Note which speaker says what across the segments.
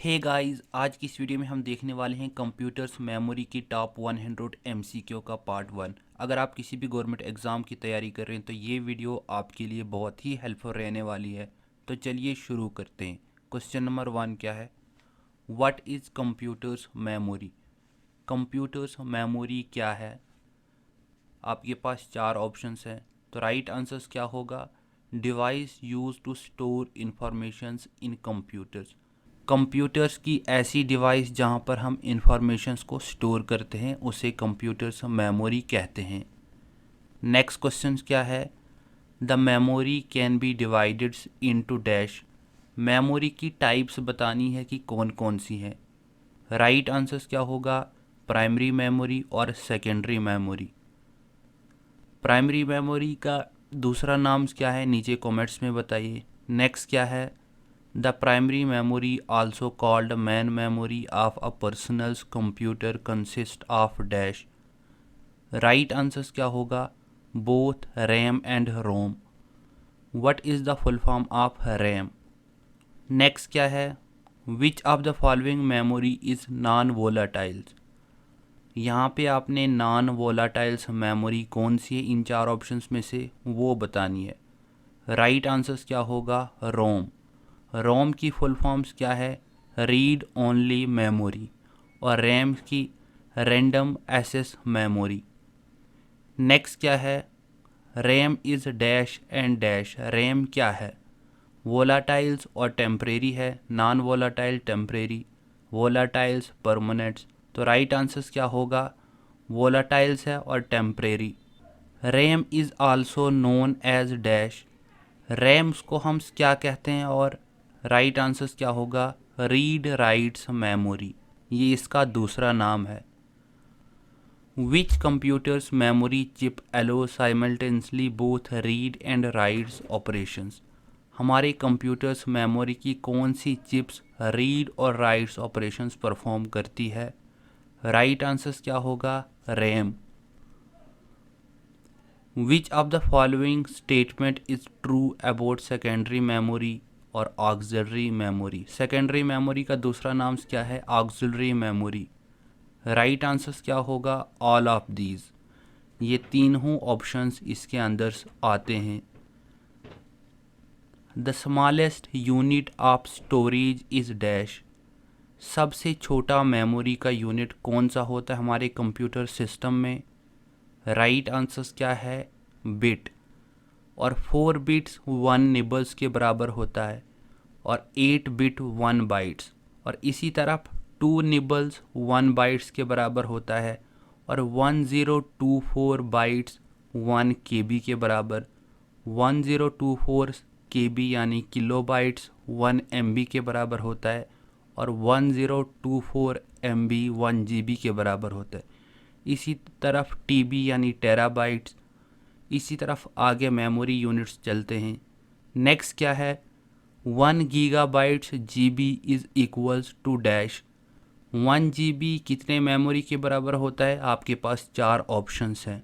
Speaker 1: Hey guys, आज की इस वीडियो में हम देखने वाले हैं कंप्यूटर्स मेमोरी की टॉप 100 एमसीक्यू का पार्ट 1। अगर आप किसी भी गवर्नमेंट एग्ज़ाम की तैयारी कर रहे हैं तो ये वीडियो आपके लिए बहुत ही हेल्पफुल रहने वाली है। तो चलिए शुरू करते हैं। क्वेश्चन नंबर 1 क्या है? What is computers memory? Computers memory क्या है? आपके पास 4 ऑप्शंस हैं। तो राइट आंसर्स क्या होगा? Device use to store informations in computers. Computers की ऐसी डिवाइस जहां पर हम इंफॉर्मेशंस को स्टोर करते हैं उसे कंप्यूटर्स मेमोरी कहते हैं। नेक्स्ट क्वेश्चन क्या है? The memory can be divided into dash. Memory की टाइप्स बतानी है कि कौन कौन सी हैं। राइट आंसर्स क्या होगा? प्राइमरी मेमोरी और सेकेंडरी मेमोरी। प्राइमरी मेमोरी का दूसरा नाम क्या है, नीचे कमेंट्स में बताइए। नेक्स्ट क्या है? The primary memory also called main memory of a personals computer consist of dash. Right answers क्या होगा? Both RAM and ROM. What is the full form of RAM? Next क्या है? Which of the following memory is non volatiles. यहाँ पे आपने non वोलाटाइल्स memory कौन सी है इन 4 options में से वो बतानी है। राइट आंसर्स क्या होगा? रोम। रोम की फुल फॉर्म्स क्या है? Read only memory. और रैम की रैंडम एक्सेस मेमोरी। नेक्स्ट क्या है? RAM is dash and dash. RAM क्या है? वोलाटाइल्स और टेम्परेरी है। Non volatile temporary, volatiles permanents. तो राइट आंसर्स क्या होगा? वोलाटाइल्स है और temporary. RAM is also known as dash. RAMs को हम क्या कहते हैं? और राइट आंसर्स क्या होगा? Read writes memory. ये इसका दूसरा नाम है। Which computers memory chip allow simultaneously both read and writes operations. हमारे कंप्यूटर्स मेमोरी की कौन सी चिप्स रीड और राइट्स ऑपरेशंस परफॉर्म करती है? राइट आंसर्स क्या होगा? RAM. Which of the following statement is true about secondary memory और ऑक्सिलरी मेमोरी। सेकेंडरी मेमोरी का दूसरा नाम क्या है? Auxiliary memory. राइट आंसर्स क्या होगा? All of these. ये तीनों ऑप्शंस इसके अंदर आते हैं। The smallest unit of storage is dash. सबसे छोटा मेमोरी का यूनिट कौन सा होता है हमारे कंप्यूटर सिस्टम में? राइट आंसर्स क्या है? बिट। और 4 बिट्स 1 निबल्स के बराबर होता है और 8 बिट 1 बाइट्स। और इसी तरफ 2 निबल्स 1 बाइट्स के बराबर होता है और 1024 बाइट्स 1 केबी के बराबर। 1024 केबी यानी किलो बाइट्स 1 एमबी के बराबर होता है और 1024 एमबी 1 जीबी के बराबर होता है। इसी तरफ टीबी यानी टेराबाइट्स। इसी तरफ आगे मेमोरी यूनिट्स चलते हैं। नेक्स्ट क्या है? 1 gigabytes GB is equals to dash. 1 GB कितने मेमोरी के बराबर होता है? आपके पास 4 ऑप्शंस हैं।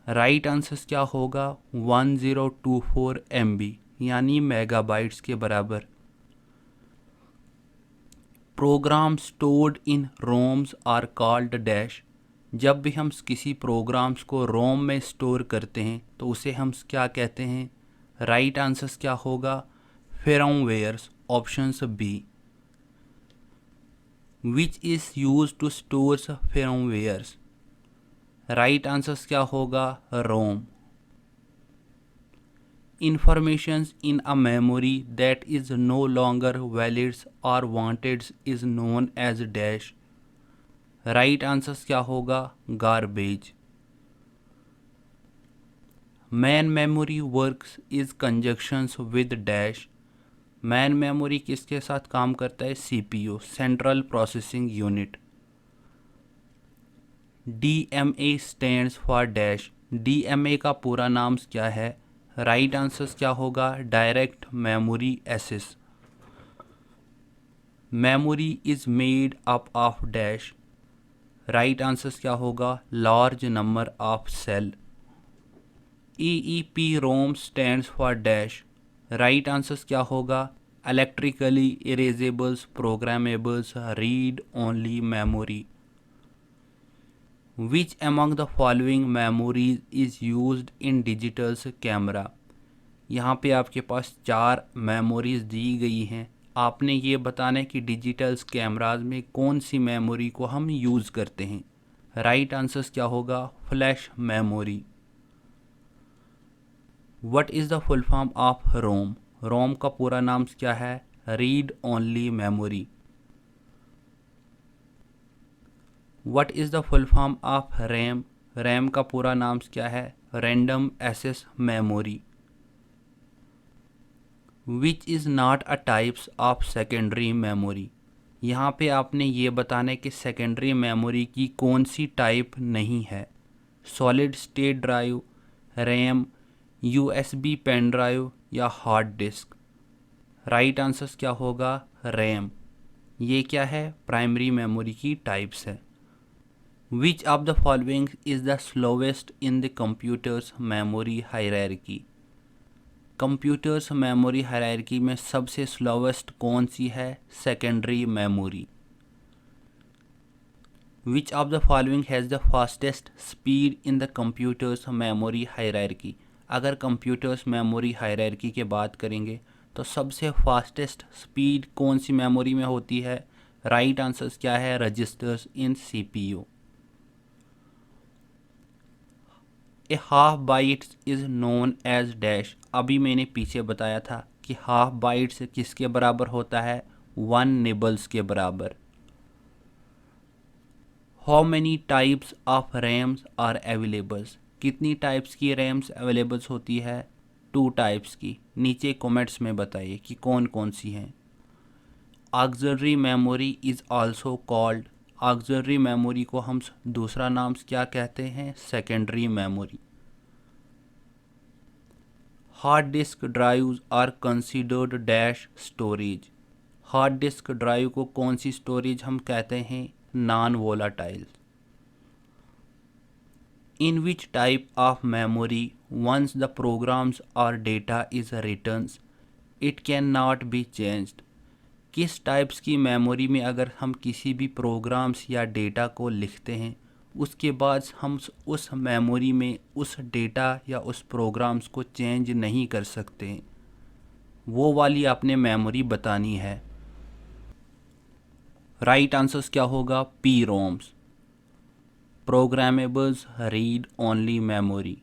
Speaker 1: राइट आंसर्स क्या होगा? 1024 एमबी यानी मेगाबाइट्स के बराबर। Program stored in ROMs are called dash. जब भी हम किसी प्रोग्राम्स को रोम में स्टोर करते हैं तो उसे हम क्या कहते हैं? राइट आंसर्स क्या होगा? Firmwares. Options B. Which is use to store firmwares. Right answers क्या होगा? ROM. Informations in a memory that is no longer valid or wanted is known as dash. Right answers क्या होगा? Garbage. Main memory works is conjunctions with dash. Main memory किसके साथ काम करता है? CPU, central processing unit. DMA stands for dash. DMA का पूरा नाम क्या है? राइट आंसर्स क्या होगा? Direct memory access. Memory is made up of dash. Right answers क्या होगा? Large number of cell. EEPROM stands for dash. Right answers क्या होगा? electrically erasables, programmables, read only memory. Which among the following memories is used in digital camera? यहाँ पे आपके पास 4 memories दी गई हैं, आपने ये बताना है कि डिजिटल्स कैमराज में कौन सी मेमोरी को हम यूज़ करते हैं। राइट आंसर्स क्या होगा? Flash memory. What is the full form of ROM? ROM का पूरा नाम क्या है? Read only memory. What is the full form of RAM? RAM का पूरा नाम क्या है? Random access memory. Which is not a types of secondary memory? यहाँ पे आपने ये बताना है कि सेकेंडरी मेमोरी की कौन सी टाइप नहीं है। Solid state drive, RAM, USB pen drive या हार्ड डिस्क। राइट आंसर्स क्या होगा? रैम। ये क्या है? प्राइमरी मेमोरी की टाइप्स है। Which of the following is the slowest in the computers memory hierarchy? Computers memory hierarchy में सबसे स्लोवेस्ट कौन सी है? Secondary memory. Which of the following has the fastest speed in the computers memory hierarchy? अगर computers memory hierarchy की बात करेंगे तो सबसे फास्टेस्ट स्पीड कौन सी मेमोरी में होती है? राइट आंसर्स क्या है? Registers in CPU. A half bytes is known as dash. अभी मैंने पीछे बताया था कि हाफ बाइट्स किसके बराबर होता है? 1 निबल्स के बराबर। How many types of RAMs are availables? कितनी टाइप्स की रैम्स अवेलेबल्स होती है? 2 टाइप्स की। नीचे कमेंट्स में बताइए कि कौन कौन सी हैं। Auxiliary memory is also called. Auxiliary memory को हम दूसरा नाम क्या कहते हैं? Secondary memory. Hard disk drives are considered dash storage. Hard disk drive को कौन सी स्टोरेज हम कहते हैं? Non volatile. In which type of memory once the programs और data is return it can not be changed? किस types की memory में अगर हम किसी भी प्रोग्राम्स या डेटा को लिखते हैं उसके बाद हम उस मेमोरी में उस डेटा या उस प्रोग्राम्स को चेंज नहीं कर सकते, वो वाली आपने मेमोरी बतानी है। राइट आंसर्स क्या होगा? P ROMs. Programmables read only memory.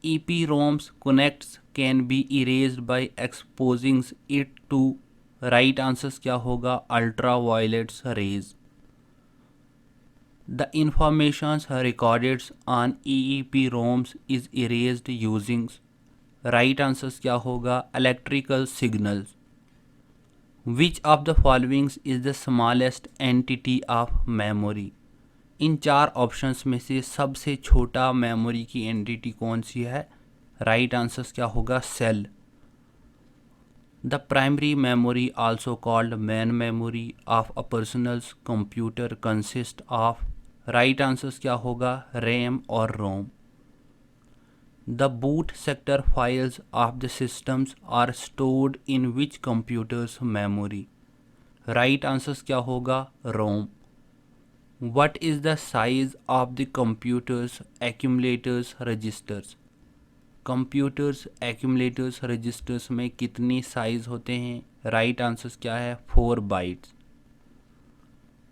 Speaker 1: EPROMs connects can be erased by exposing it to right answers क्या होगा? Ultraviolet rays. The information recorded on EEPROMs is erased using right answers क्या होगा? Electrical signals. Which of the following is the smallest entity of memory? इन 4 options में से सबसे छोटा memory की एंटिटी कौन सी है? राइट आंसर्स क्या होगा? Cell. The primary memory also called main memory of a personals computer consist of right answers क्या होगा? रैम और ROM. The boot sector files of the systems are stored in which computers memory? Right answers क्या होगा? ROM. What is the size of the computer's accumulators registers? Computers accumulators registers में कितनी size होते हैं? Right answers क्या है? 4 bytes.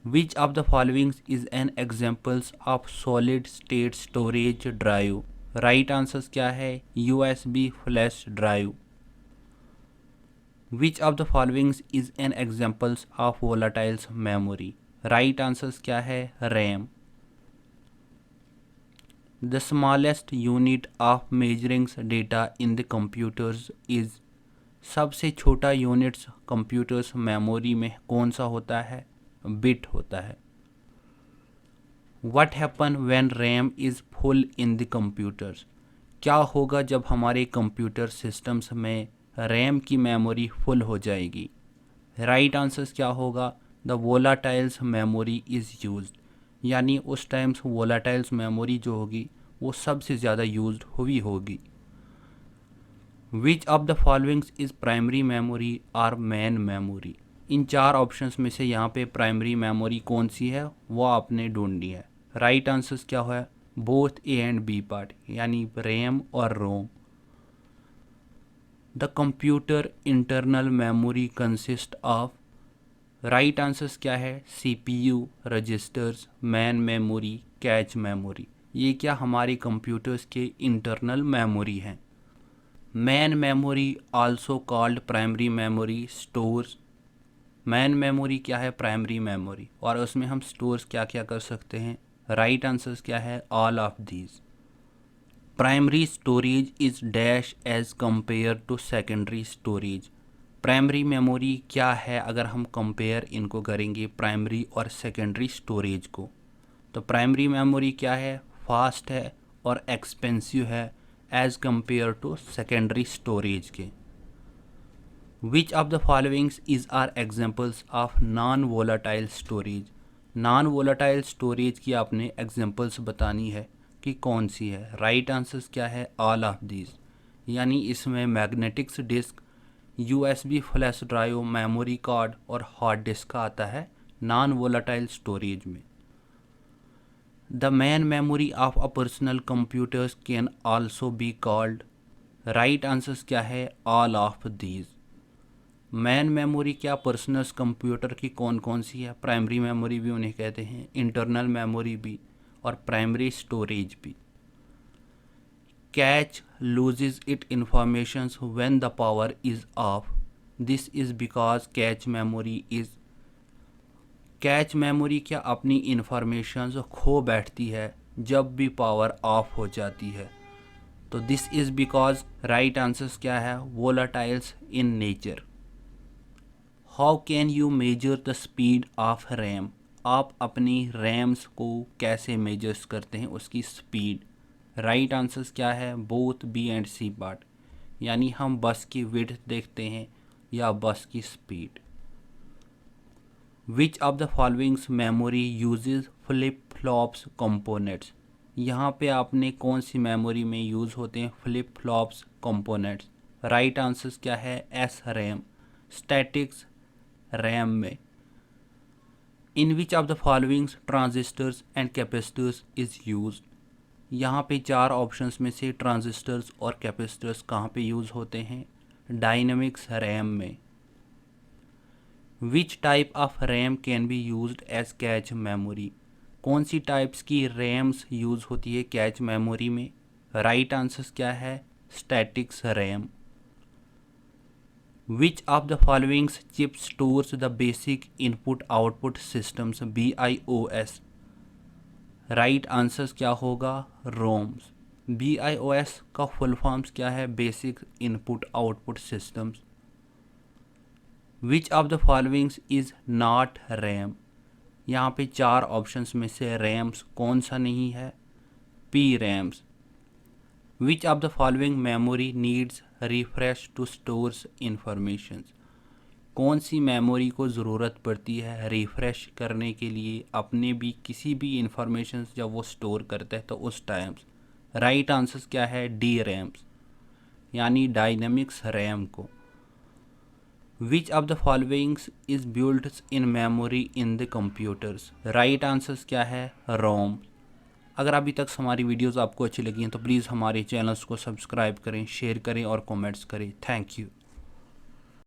Speaker 1: Which of the following is an examples of solid state storage drive? Right answers क्या है? USB flash drive. Which of the following is an examples of volatile memory? Right answers क्या है? RAM. The smallest unit of measuring data in the computers is सबसे छोटा units computers memory में कौन सा होता है? बिट होता है। What happen when RAM is full in the computers? क्या होगा जब हमारे कंप्यूटर सिस्टम्स में रैम की मेमोरी फुल हो जाएगी? राइट आंसर्स क्या होगा? द वोलाटाइल्स मेमोरी इज़ यूज्ड, यानी उस टाइम्स वोलाटाइल्स मेमोरी जो होगी वो सबसे ज़्यादा यूज्ड हुई होगी। विच of the followings is primary memory और मेन मेमोरी। इन चार ऑप्शंस में से यहाँ पे प्राइमरी मेमोरी कौन सी है वो आपने ढूंढनी है। राइट आंसर्स क्या है, both A and B part, यानी रैम और ROM. The computer internal memory consist of. Right answers क्या है, CPU, registers, main memory, cache memory. ये क्या हमारे कंप्यूटर्स के इंटरनल मेमोरी हैं। Main memory also called primary memory stores. Main memory क्या है, प्राइमरी मेमोरी, और उसमें हम स्टोर्स क्या क्या कर सकते हैं। राइट आंसर्स क्या है, all of these. Primary storage is dash as compare to secondary storage. Primary memory क्या है अगर हम कंपेयर इनको करेंगे प्राइमरी और सेकेंडरी स्टोरेज को, तो प्राइमरी मेमोरी क्या है, फास्ट है और एक्सपेंसिव है as compare to secondary storage के। Which of the followings is are examples of non volatile storage. Non volatile storage की आपने एग्जांपल्स बतानी है कि कौन सी है। राइट आंसर्स क्या है, ऑल ऑफ दीज, यानी इसमें magnetics disk, USB flash drive, memory card और हार्ड डिस्क का आता है नॉन वोलाटाइल स्टोरेज में। The main memory of a personal computers can also be called. Right answers क्या है, all of these. Main memory क्या पर्सनल कंप्यूटर की कौन कौन सी है, प्राइमरी मेमोरी भी उन्हें कहते हैं, इंटरनल मेमोरी भी और प्राइमरी स्टोरेज भी। Catch loses it information when the power is of. This is because cache memory is. Cache memory क्या अपनी इंफॉर्मेशन खो बैठती है जब भी पावर ऑफ हो जाती है, तो this is because right answers क्या है, volatiles in nature. How can you measure the speed of RAM. आप अपनी रैम्स को कैसे मेजर्स करते हैं, उसकी स्पीड। राइट आंसर्स क्या है, both B and C part, यानी हम बस की विड्थ देखते हैं या बस की speed. Which of the followings memory uses flip flops components. यहाँ पे आपने कौन सी मेमोरी में यूज़ होते हैं flip flops components. Right answers क्या है, एस रैम, स्टैटिक्स रैम में। In which of the followings transistors and capacitors is use. यहाँ पे चार ऑप्शंस में से ट्रांजिस्टर्स और कैपेसिटर्स कहाँ पे यूज़ होते हैं, डायनेमिक्स रैम में। Which type of RAM can be used as cache memory. कौन सी टाइप्स की रैम्स यूज़ होती है कैच मेमोरी में। राइट आंसर्स क्या है, statics RAM. Which of the following chip stores the basic input output systems BIOS। Right answers क्या होगा, रोम्स। BIOS का फुल फॉर्म्स क्या है, basic input output systems. Which of the followings is not RAM. यहाँ पे चार options में से रैम्स कौन सा नहीं है, P RAMs. Which of the following memory needs refresh to stores information. कौन सी मेमोरी को ज़रूरत पड़ती है रिफ़्रेश करने के लिए अपने भी किसी भी इंफॉर्मेशन जब वो स्टोर करता है तो उस टाइम्स। राइट आंसर्स क्या है, डी रैम्स, यानी डायनेमिक्स रैम को। विच of the followings is built in memory in the computers. Right answers क्या है, रोम। अगर अभी तक हमारी वीडियोस आपको अच्छी लगी हैं तो प्लीज़ हमारे चैनल्स को सब्सक्राइब करें, शेयर करें और कमेंट्स करें। Thank you.